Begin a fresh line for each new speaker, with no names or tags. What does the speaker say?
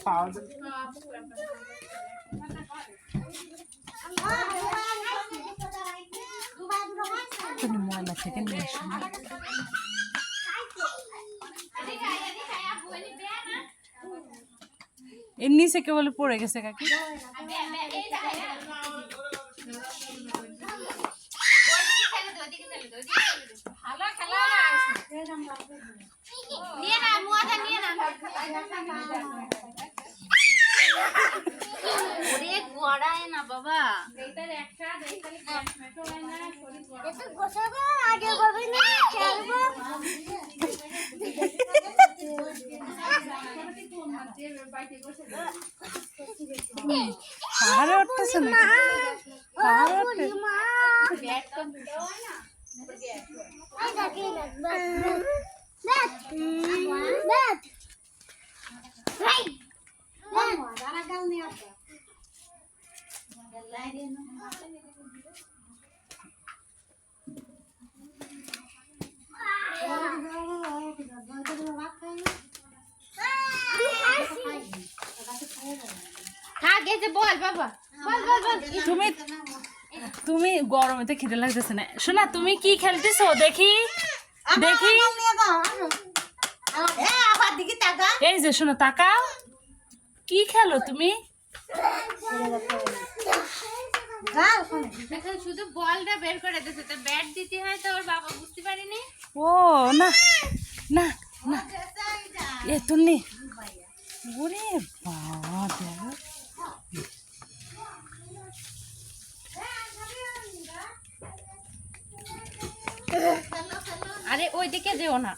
পাওয়া যায়। ময়লা থেকে নিয়ে আসুন। এর নিচে কেবল পড়ে গেছে কাকি।
বাবা
পাহাড়ে উঠতেছে না, পাহাড়ে উঠতে
বল বাবা বল বল বল
তুমি তুমি গরমেতে খিদে লাগতেছে না। শোনা তুমি কি খেলতেছো দেখি দেখি। এই যে শোনো তাকাও, কি খেলো তুমি?
শুধু বলটা বের করে দিয়েছে, তো ব্যাট দিতে হয় তো ওর বাবা বুঝতে পারিনি।
ও না না না এ তুমি ওরে বাবা দেখো।
আরে ওইদিকে যেও না।